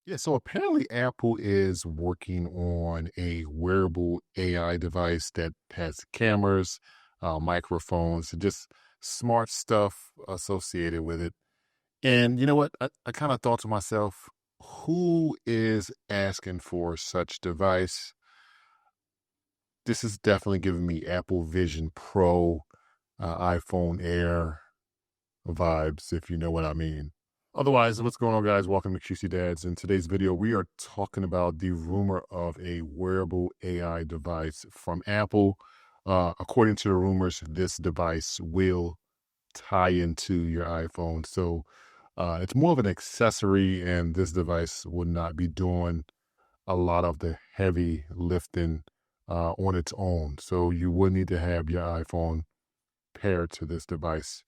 Yeah, so apparently Apple is working on a wearable AI device that has cameras, microphones, and just smart stuff associated with it. And you know what? I kind of thought to myself, who is asking for such device? This is definitely giving me Apple Vision Pro, iPhone Air vibes, if you know what I mean. Otherwise, what's going on, guys? Welcome to qcdads. In today's video, we are talking about the rumor of a wearable AI device from Apple. According to the rumors, this device will tie into your iPhone. So it's more of an accessory, and this device will not be doing a lot of the heavy lifting on its own. So you will need to have your iPhone paired to this device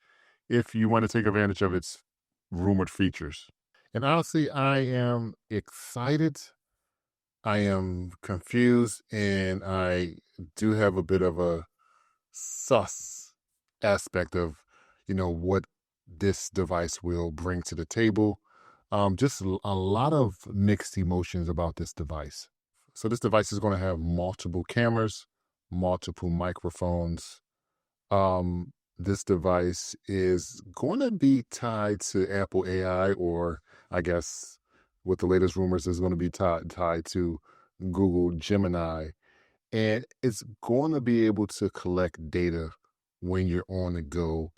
if you want to take advantage of its rumored features. And honestly, I am excited. I am confused, and I do have a bit of a sus aspect of, what this device will bring to the table. A lot of mixed emotions about this device. So this device is going to have multiple cameras, multiple microphones, this device is going to be tied to Apple AI, or I guess with the latest rumors, is going to be tied to Google Gemini. And it's going to be able to collect data when you're on the go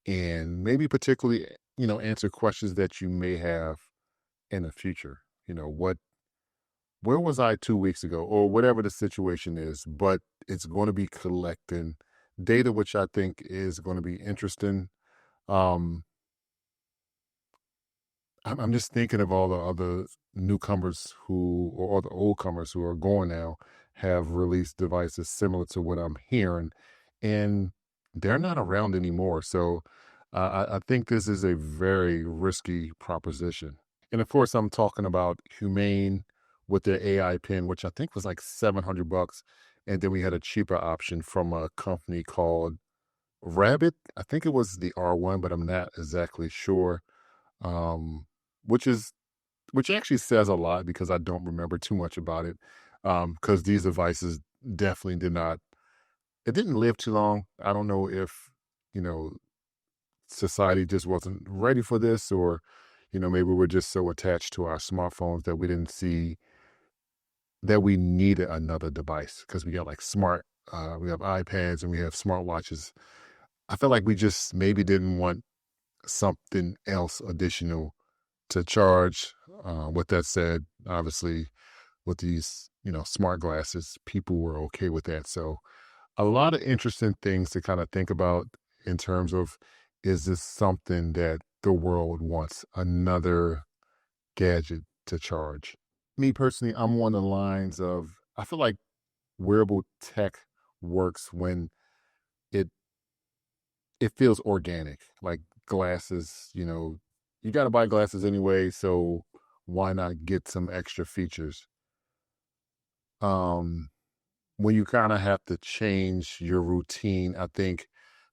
and maybe particularly, answer questions that you may have in the future. Where was I 2 weeks ago, or whatever the situation is, but it's going to be collecting data, which I think is going to be interesting. Um, I'm just thinking of all the other newcomers or all the old comers who are going now have released devices similar to what I'm hearing, and they're not around anymore. So I think this is a very risky proposition. And of course, I'm talking about Humane with their AI pen, which I think was like $700. And then we had a cheaper option from a company called Rabbit. I think it was the R1, but I'm not exactly sure. Um, which is which actually says a lot because I don't remember too much about it. Because these devices definitely didn't live too long. I don't know if, you know, society just wasn't ready for this, or, maybe we're just so attached to our smartphones that we didn't see that we needed another device because we got like we have iPads and we have smartwatches. I felt like we just maybe didn't want something else additional to charge. With that said, obviously, with these, smart glasses, people were okay with that. So, a lot of interesting things to kind of think about in terms of, is this something that the world wants another gadget to charge? Me personally, I'm on the lines of, I feel like wearable tech works when it it feels organic, like glasses. You got to buy glasses anyway, so why not get some extra features? Um, when you kind of have to change your routine, I think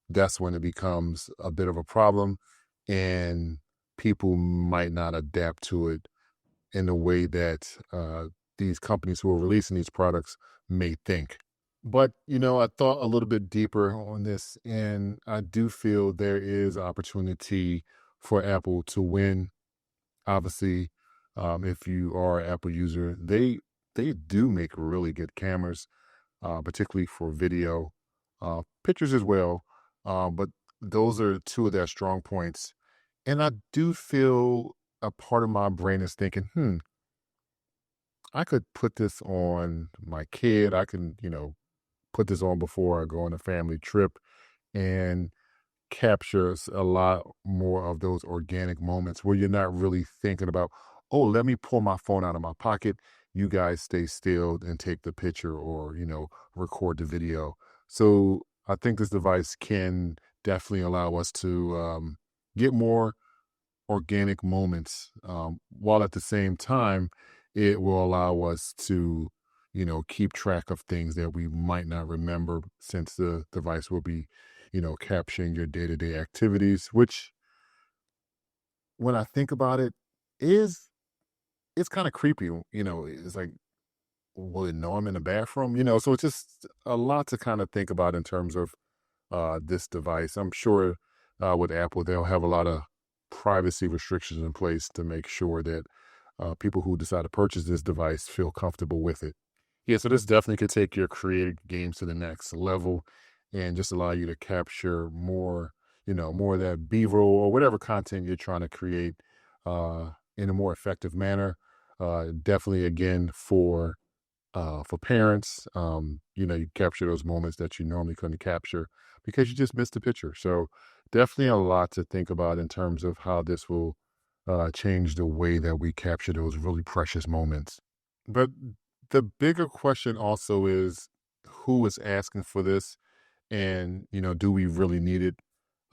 that's when it becomes a bit of a problem, and people might not adapt to it in the way that these companies who are releasing these products may think. But, I thought a little bit deeper on this, and I do feel there is opportunity for Apple to win. Obviously, if you are an Apple user, they do make really good cameras, particularly for video, pictures as well. But those are two of their strong points. And I do feel a part of my brain is thinking, I could put this on my kid. I can, put this on before I go on a family trip and captures a lot more of those organic moments where you're not really thinking about, oh, let me pull my phone out of my pocket. You guys stay still and take the picture, or, record the video. So I think this device can definitely allow us to get more organic moments, while at the same time, it will allow us to, keep track of things that we might not remember, since the device will be, capturing your day to day activities, which, when I think about it, is it's kind of creepy. It's like, will it know I'm in the bathroom? So it's just a lot to kind of think about in terms of this device. I'm sure with Apple, they'll have a lot of privacy restrictions in place to make sure that people who decide to purchase this device feel comfortable with it. Yeah, so this definitely could take your creative games to the next level and just allow you to capture more, more of that B-roll or whatever content you're trying to create in a more effective manner. Definitely, again, for parents, you capture those moments that you normally couldn't capture because you just missed the picture. So definitely a lot to think about in terms of how this will change the way that we capture those really precious moments. But the bigger question also is who is asking for this, and do we really need it?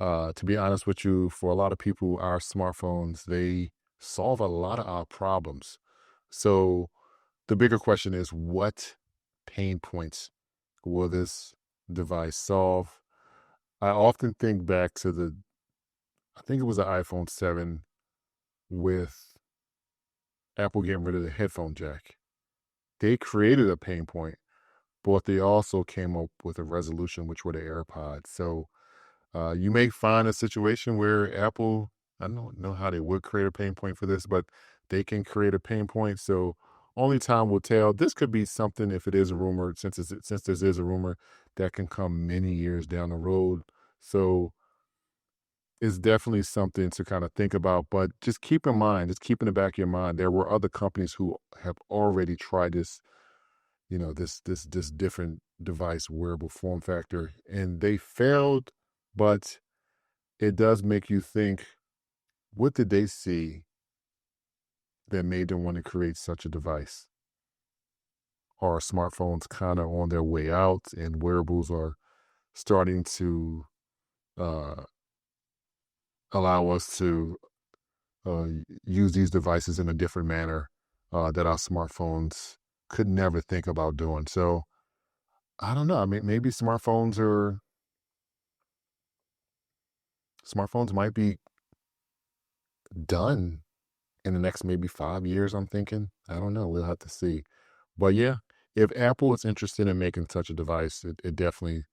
To be honest with you, for a lot of people, our smartphones, they solve a lot of our problems. So the bigger question is, what pain points will this device solve? I often think back to I think it was the iPhone 7 with Apple getting rid of the headphone jack. They created a pain point, but they also came up with a resolution, which were the AirPods. So you may find a situation where Apple, I don't know how they would create a pain point for this, but they can create a pain point. So only time will tell. This could be something, if it is a rumor, since this is a rumor, that can come many years down the road. So it's definitely something to kind of think about. But just keep in mind, just keep in the back of your mind, there were other companies who have already tried this, this different device wearable form factor, and they failed. But it does make you think, what did they see that made them want to create such a device? Are smartphones kind of on their way out and wearables are starting to uh, allow us to use these devices in a different manner that our smartphones could never think about doing? So I don't know. I mean, maybe smartphones might be done in the next maybe 5 years, I'm thinking. I don't know. We'll have to see. But yeah, if Apple is interested in making such a device, it definitely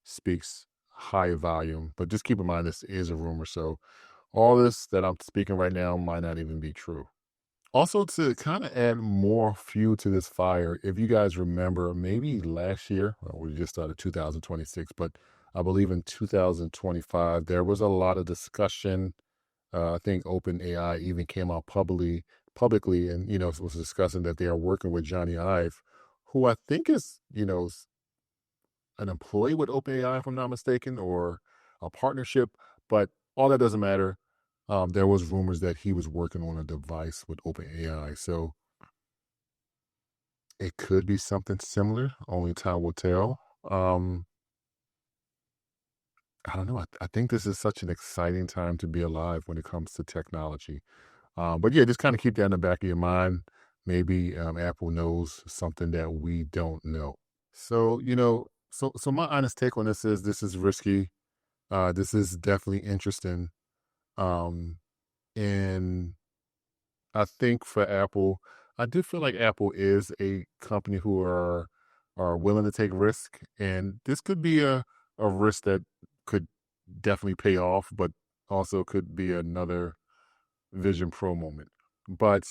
speaks high volume. But just keep in mind, this is a rumor. So all this that I'm speaking right now might not even be true. Also, to kind of add more fuel to this fire, if you guys remember, maybe last year, well, we just started 2026, but I believe in 2025, there was a lot of discussion. I think OpenAI even came out publicly, and was discussing that they are working with Johnny Ive, who I think is an employee with OpenAI, if I'm not mistaken, or a partnership. But all that doesn't matter. There was rumors that he was working on a device with OpenAI, so it could be something similar. Only time will tell. Um, I don't know. I think this is such an exciting time to be alive when it comes to technology. But yeah, just kind of keep that in the back of your mind. Maybe Apple knows something that we don't know. So so my honest take on this is risky. This is definitely interesting. Um, and I think for Apple, I do feel like Apple is a company who are willing to take risk, and this could be a risk that could definitely pay off, but also could be another Vision Pro moment. But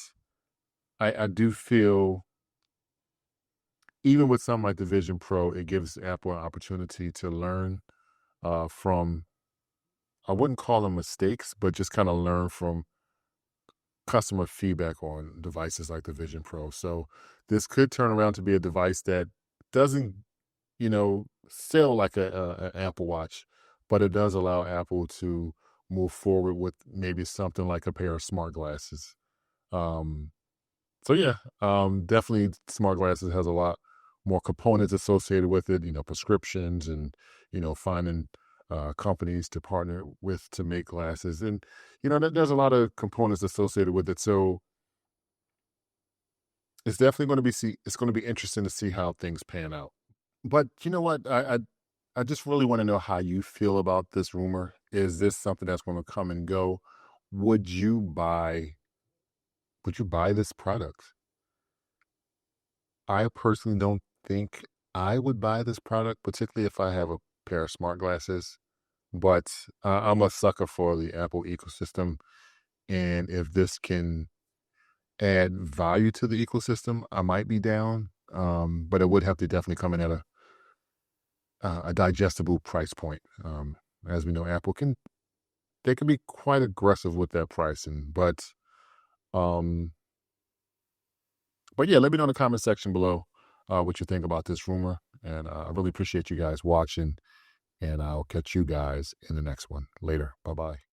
I do feel, even with something like the Vision Pro, it gives Apple an opportunity to learn from, I wouldn't call them mistakes, but just kind of learn from customer feedback on devices like the Vision Pro. So this could turn around to be a device that doesn't, sell like an Apple Watch, but it does allow Apple to move forward with maybe something like a pair of smart glasses. Um, So yeah, definitely smart glasses has a lot more components associated with it, prescriptions and, finding companies to partner with to make glasses. And, there's a lot of components associated with it. So it's definitely it's going to be interesting to see how things pan out. But you know what? I just really want to know how you feel about this rumor. Is this something that's going to come and go? Would you buy would you buy this product? I personally don't think I would buy this product, particularly if I have a pair of smart glasses. But I'm a sucker for the Apple ecosystem, and if this can add value to the ecosystem, I might be down. But it would have to definitely come in at a digestible price point. As we know, Apple can be quite aggressive with their pricing, um, but yeah, let me know in the comment section below what you think about this rumor, and I really appreciate you guys watching, and I'll catch you guys in the next one. Later, bye bye.